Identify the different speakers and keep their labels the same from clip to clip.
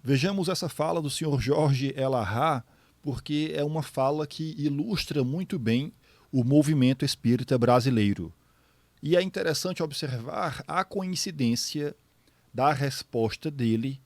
Speaker 1: Vejamos essa fala do Sr. Jorge Elahá, porque é uma fala que ilustra muito bem o movimento espírita brasileiro. E é interessante observar a coincidência da resposta dele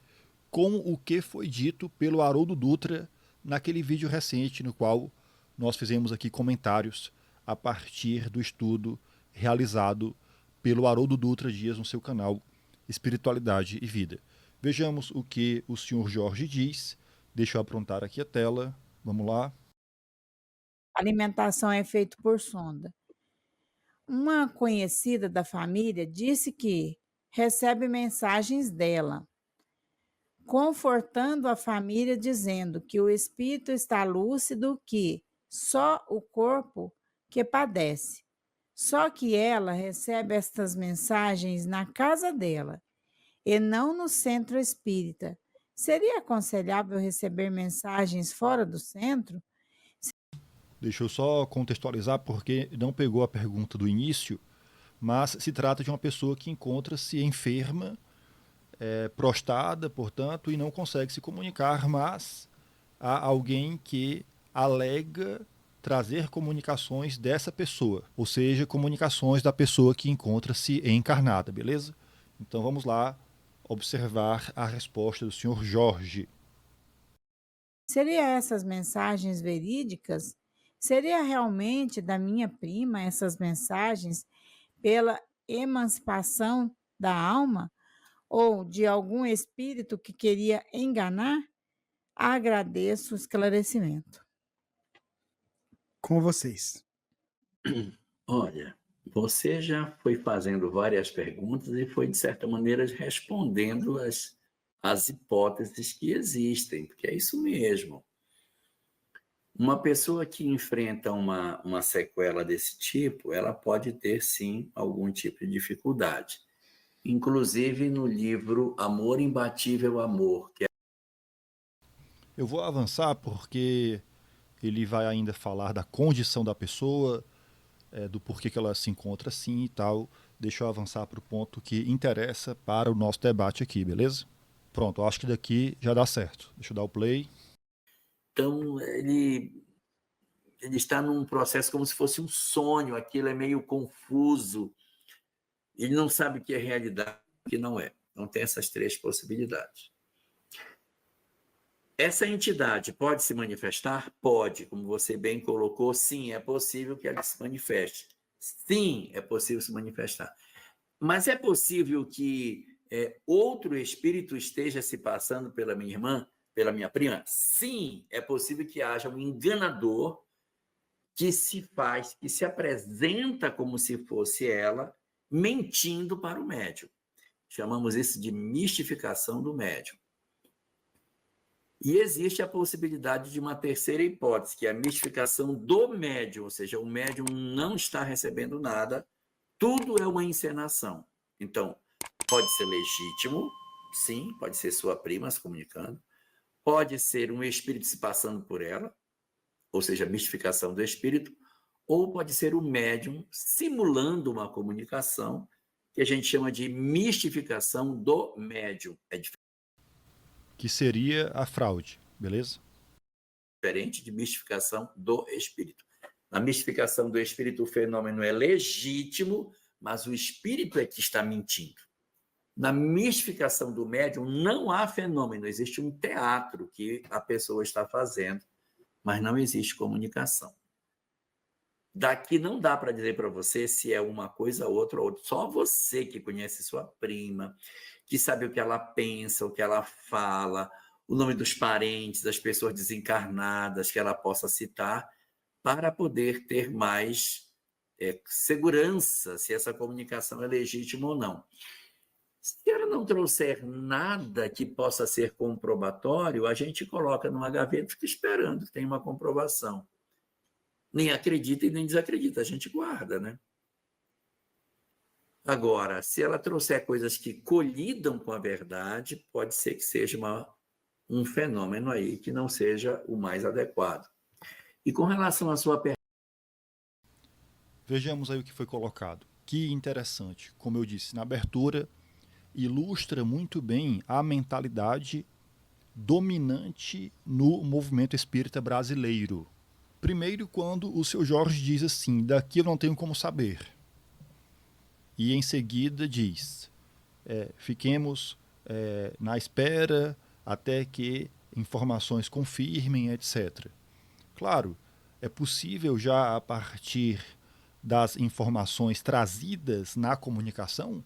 Speaker 1: com o que foi dito pelo Haroldo Dutra naquele vídeo recente no qual nós fizemos aqui comentários a partir do estudo realizado pelo Haroldo Dutra Dias no seu canal Espiritualidade e Vida. Vejamos o que o Sr. Jorge diz. Deixa eu aprontar aqui a tela. Vamos lá.
Speaker 2: Alimentação é feita por sonda. Uma conhecida da família disse que recebe mensagens dela, confortando a família, dizendo que o espírito está lúcido, que só o corpo que padece. Só que ela recebe estas mensagens na casa dela e não no centro espírita. Seria aconselhável receber mensagens fora do centro?
Speaker 1: Deixa eu só contextualizar porque não pegou a pergunta do início, mas se trata de uma pessoa que encontra-se enferma, prostrada, portanto, e não consegue se comunicar, mas há alguém que alega trazer comunicações dessa pessoa, ou seja, comunicações da pessoa que encontra-se encarnada, beleza? Então vamos lá observar a resposta do Sr. Jorge.
Speaker 2: Seria essas mensagens verídicas? Seria realmente da minha prima essas mensagens pela emancipação da alma ou de algum espírito que queria enganar? Agradeço o esclarecimento.
Speaker 3: Com vocês.
Speaker 4: Olha, você já foi fazendo várias perguntas e foi, de certa maneira, respondendo as hipóteses que existem, porque é isso mesmo. Uma pessoa que enfrenta uma sequela desse tipo, ela pode ter, sim, algum tipo de dificuldade. Inclusive no livro Amor Imbatível Amor, que é
Speaker 1: Eu vou avançar porque ele vai ainda falar da condição da pessoa, do porquê que ela se encontra assim e tal. Deixa eu avançar para o ponto que interessa para o nosso debate aqui, beleza? Pronto, eu acho que daqui já dá certo. Deixa eu dar o play.
Speaker 4: então ele está num processo como se fosse um sonho, aquilo é meio confuso, ele não sabe o que é realidade e o que não é. Então tem essas três possibilidades. Essa entidade pode se manifestar? Pode, como você bem colocou, sim, é possível que ela se manifeste. Sim, é possível se manifestar. Mas é possível que outro espírito esteja se passando pela minha irmã, pela minha prima? Sim, é possível que haja um enganador que se apresenta como se fosse ela, mentindo para o médium. Chamamos isso de mistificação do médium. E existe a possibilidade de uma terceira hipótese, que é a mistificação do médium, ou seja, o médium não está recebendo nada, tudo é uma encenação. Então, pode ser legítimo, sim, pode ser sua prima se comunicando, pode ser um espírito se passando por ela, ou seja, mistificação do espírito, ou pode ser o médium simulando uma comunicação, que a gente chama de mistificação do médium. É
Speaker 1: Que seria a fraude, beleza?
Speaker 4: diferente de mistificação do espírito. Na mistificação do espírito, o fenômeno é legítimo, mas o espírito é que está mentindo. Na mistificação do médium, não há fenômeno, existe um teatro que a pessoa está fazendo, mas não existe comunicação. Daqui não dá para dizer para você se é uma coisa ou outra, só você que conhece sua prima, que sabe o que ela pensa, o que ela fala, o nome dos parentes, das pessoas desencarnadas que ela possa citar, para poder ter mais segurança se essa comunicação é legítima ou não. Se ela não trouxer nada que possa ser comprobatório, a gente coloca numa gaveta e fica esperando que tenha uma comprovação. Nem acredita e nem desacredita, a gente guarda, né? Agora, se ela trouxer coisas que colidam com a verdade, pode ser que seja um fenômeno aí que não seja o mais adequado. E com relação à sua pergunta,
Speaker 1: Vejamos aí o que foi colocado. Que interessante. Como eu disse na abertura, ilustra muito bem a mentalidade dominante no movimento espírita brasileiro. Primeiro, quando o seu Jorge diz assim, daqui eu não tenho como saber. E em seguida diz, fiquemos na espera até que informações confirmem, etc. Claro, é possível já a partir das informações trazidas na comunicação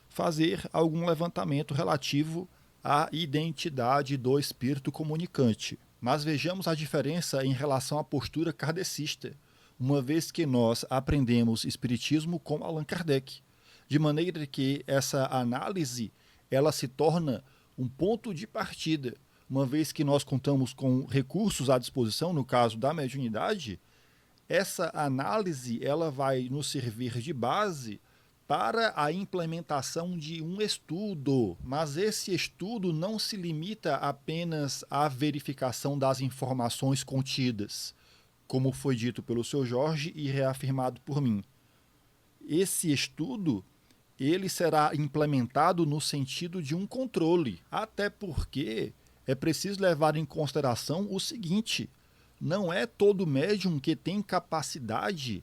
Speaker 1: fazer algum levantamento relativo à identidade do espírito comunicante. Mas vejamos a diferença em relação à postura kardecista, uma vez que nós aprendemos espiritismo com Allan Kardec, de maneira que essa análise ela se torna um ponto de partida, uma vez que nós contamos com recursos à disposição, no caso da mediunidade, essa análise ela vai nos servir de base para a implementação de um estudo, mas esse estudo não se limita apenas à verificação das informações contidas, como foi dito pelo seu Jorge e reafirmado por mim. Esse estudo ele será implementado no sentido de um controle, até porque é preciso levar em consideração o seguinte: não é todo médium que tem capacidade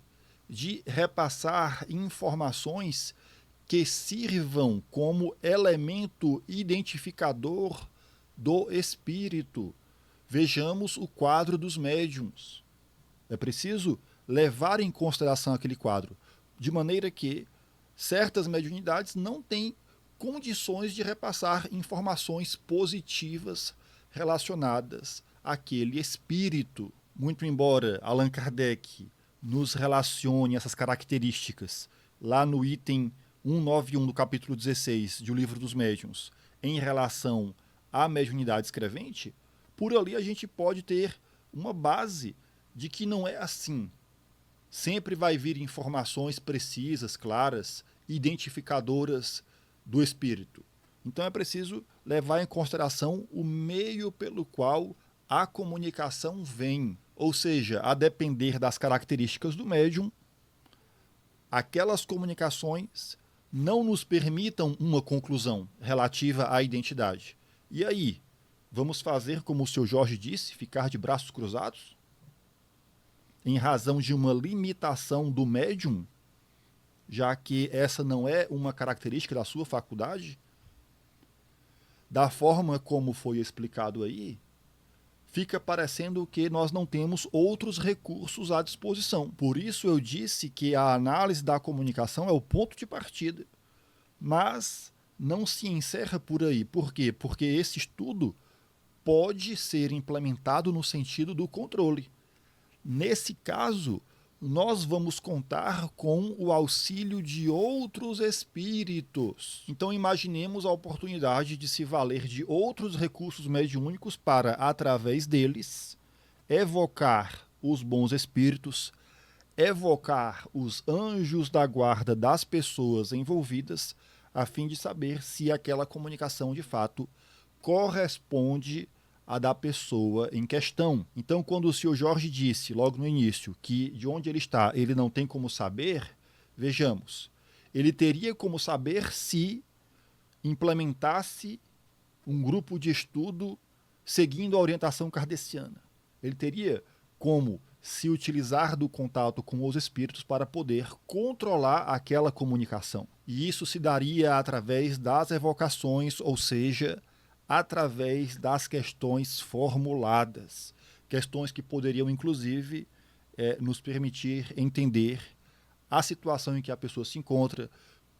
Speaker 1: de repassar informações que sirvam como elemento identificador do espírito. Vejamos o quadro dos médiums. É preciso levar em consideração aquele quadro, de maneira que certas mediunidades não têm condições de repassar informações positivas relacionadas àquele espírito. Muito embora Allan Kardec nos relacione essas características lá no item 191 do capítulo 16 de O Livro dos Médiuns em relação à mediunidade escrevente, por ali a gente pode ter uma base de que não é assim. Sempre vai vir informações precisas, claras, identificadoras do espírito. Então é preciso levar em consideração o meio pelo qual a comunicação vem, ou seja, a depender das características do médium, aquelas comunicações não nos permitam uma conclusão relativa à identidade. E aí, vamos fazer como o seu Jorge disse, ficar de braços cruzados? Em razão de uma limitação do médium, já que essa não é uma característica da sua faculdade? Da forma como foi explicado aí, fica parecendo que nós não temos outros recursos à disposição. Por isso eu disse que a análise da comunicação é o ponto de partida. Mas não se encerra por aí. Por quê? Porque esse estudo pode ser implementado no sentido do controle. Nesse caso, nós vamos contar com o auxílio de outros espíritos. Então imaginemos a oportunidade de se valer de outros recursos mediúnicos para, através deles, evocar os bons espíritos, evocar os anjos da guarda das pessoas envolvidas, a fim de saber se aquela comunicação de fato corresponde a da pessoa em questão. Então, quando o senhor Jorge disse, logo no início, que de onde ele está ele não tem como saber, vejamos, ele teria como saber se implementasse um grupo de estudo seguindo a orientação kardeciana. Ele teria como se utilizar do contato com os espíritos para poder controlar aquela comunicação. E isso se daria através das evocações, ou seja, através das questões formuladas, questões que poderiam, inclusive, nos permitir entender a situação em que a pessoa se encontra,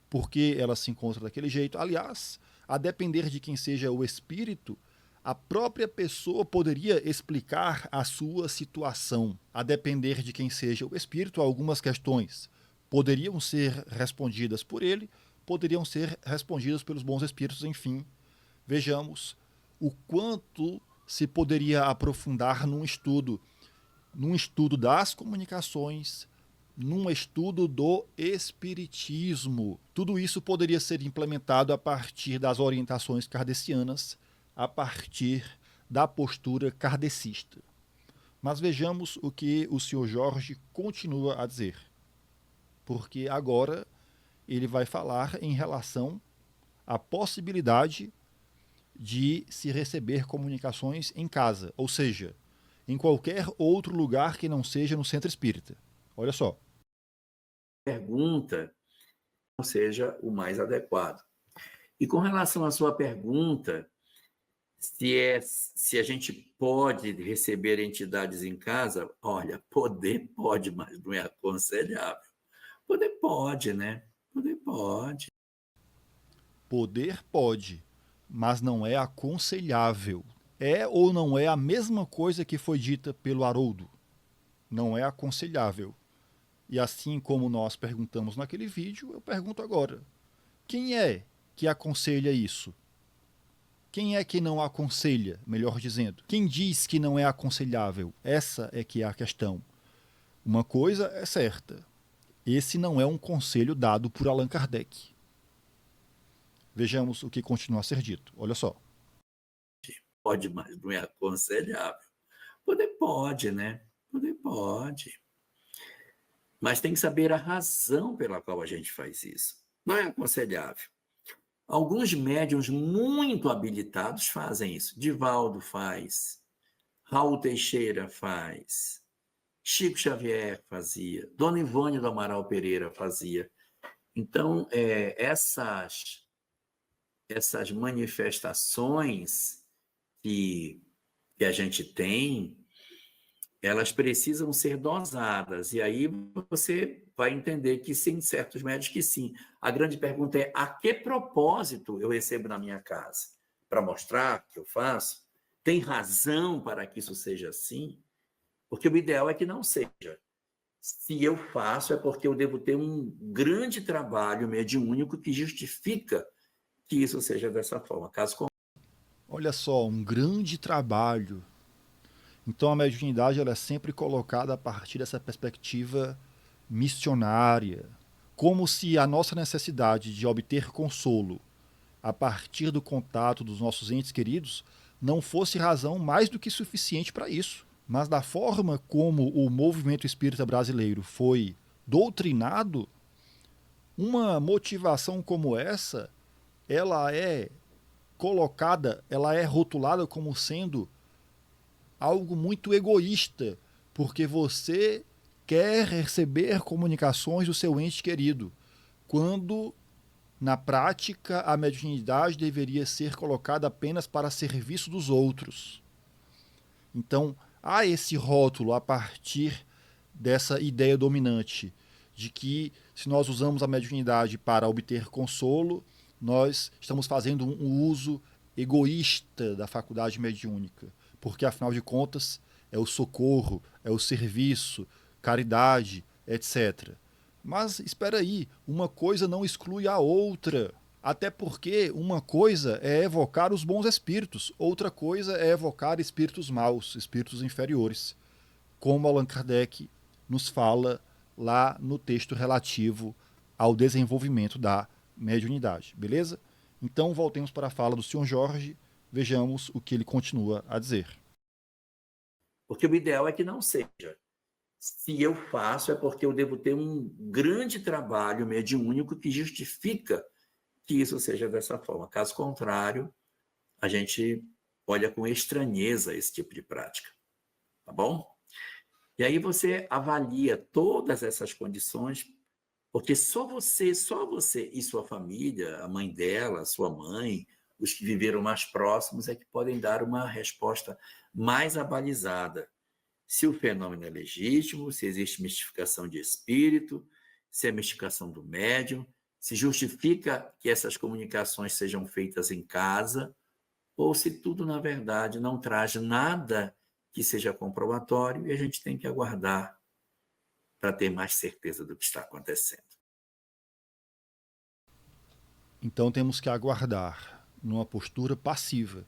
Speaker 1: por que ela se encontra daquele jeito. Aliás, a depender de quem seja o espírito, a própria pessoa poderia explicar a sua situação. A depender de quem seja o espírito, algumas questões poderiam ser respondidas por ele, poderiam ser respondidas pelos bons espíritos, enfim. Vejamos o quanto se poderia aprofundar num estudo das comunicações, num estudo do espiritismo. Tudo isso poderia ser implementado a partir das orientações kardecianas, a partir da postura kardecista. Mas vejamos o que o senhor Jorge continua a dizer, porque agora ele vai falar em relação à possibilidade de se receber comunicações em casa, ou seja, em qualquer outro lugar que não seja no centro espírita. Olha só.
Speaker 4: Pergunta não seja o mais adequado. E com relação à sua pergunta, se a gente pode receber entidades em casa, olha, poder pode, mas não é aconselhável. Poder pode, né? Poder pode.
Speaker 1: Poder pode, mas não é aconselhável. É ou não é a mesma coisa que foi dita pelo Haroldo? Não é aconselhável. E assim como nós perguntamos naquele vídeo, eu pergunto agora. Quem é que aconselha isso? Quem é que não aconselha, melhor dizendo? Quem diz que não é aconselhável? Essa é que é a questão. Uma coisa é certa. Esse não é um conselho dado por Allan Kardec. Vejamos o que continua a ser dito. Olha só.
Speaker 4: Pode, mas não é aconselhável. Poder pode, né? Poder pode. Mas tem que saber a razão pela qual a gente faz isso. Não é aconselhável. Alguns médiuns muito habilitados fazem isso. Divaldo faz, Raul Teixeira faz, Chico Xavier fazia, Dona Ivone do Amaral Pereira fazia. Então, essas manifestações que a gente tem, elas precisam ser dosadas. E aí você vai entender que sim, certos médios que sim. A grande pergunta é: a que propósito eu recebo na minha casa? Para mostrar que eu faço? Tem razão para que isso seja assim? Porque o ideal é que não seja. Se eu faço, é porque eu devo ter um grande trabalho mediúnico que justifica que isso seja dessa forma. Caso contrário,
Speaker 1: Olha só, um grande trabalho. Então a mediunidade ela é sempre colocada a partir dessa perspectiva missionária, como se a nossa necessidade de obter consolo a partir do contato dos nossos entes queridos não fosse razão mais do que suficiente para isso. Mas da forma como o movimento espírita brasileiro foi doutrinado, uma motivação como essa, ela é colocada, ela é rotulada como sendo algo muito egoísta, porque você quer receber comunicações do seu ente querido, quando na prática a mediunidade deveria ser colocada apenas para serviço dos outros. Então, há esse rótulo a partir dessa ideia dominante de que se nós usamos a mediunidade para obter consolo, nós estamos fazendo um uso egoísta da faculdade mediúnica, porque afinal de contas é o socorro, é o serviço, caridade, etc. Mas espera aí, uma coisa não exclui a outra. Até porque uma coisa é evocar os bons espíritos, outra coisa é evocar espíritos maus, espíritos inferiores, como Allan Kardec nos fala lá no texto relativo ao desenvolvimento da mediunidade, beleza? Então voltemos para a fala do Sr. Jorge, vejamos o que ele continua a dizer.
Speaker 4: porque o ideal é que não seja. Se eu faço, é porque eu devo ter um grande trabalho mediúnico que justifica que isso seja dessa forma. Caso contrário, a gente olha com estranheza esse tipo de prática. Tá bom? E aí você avalia todas essas condições, porque só você e sua família, a mãe dela, a sua mãe, os que viveram mais próximos, é que podem dar uma resposta mais abalizada. Se o fenômeno é legítimo, se existe mistificação de espírito, se é mistificação do médium, se justifica que essas comunicações sejam feitas em casa, ou se tudo, na verdade, não traz nada que seja comprobatório e a gente tem que aguardar para ter mais certeza do que está acontecendo.
Speaker 1: Então temos que aguardar numa postura passiva.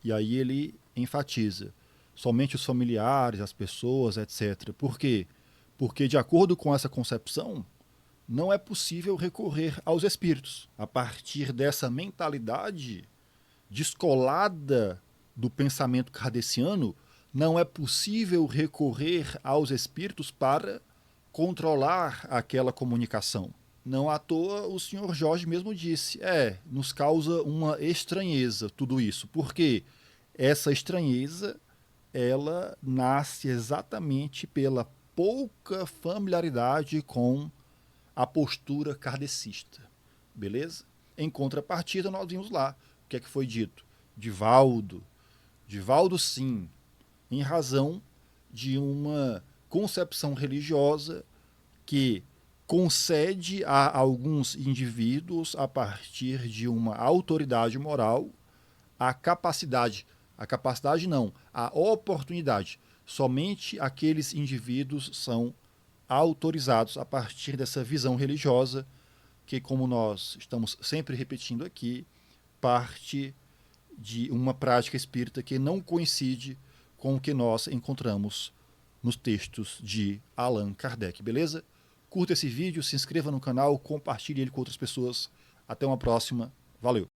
Speaker 1: E aí ele enfatiza somente os familiares, as pessoas, etc. Por quê? Porque, de acordo com essa concepção, não é possível recorrer aos espíritos. A partir dessa mentalidade descolada do pensamento kardeciano, não é possível recorrer aos espíritos para controlar aquela comunicação. Não à toa o senhor Jorge mesmo disse, nos causa uma estranheza tudo isso, porque essa estranheza ela nasce exatamente pela pouca familiaridade com a postura kardecista, beleza? Em contrapartida, nós vimos lá o que é que foi dito. Divaldo sim, em razão de uma concepção religiosa que concede a alguns indivíduos, a partir de uma autoridade moral, a capacidade não, a oportunidade. Somente aqueles indivíduos são autorizados a partir dessa visão religiosa que, como nós estamos sempre repetindo aqui, parte de uma prática espírita que não coincide com o que nós encontramos nos textos de Allan Kardec, beleza? Curta esse vídeo, se inscreva no canal, compartilhe ele com outras pessoas. Até uma próxima. Valeu!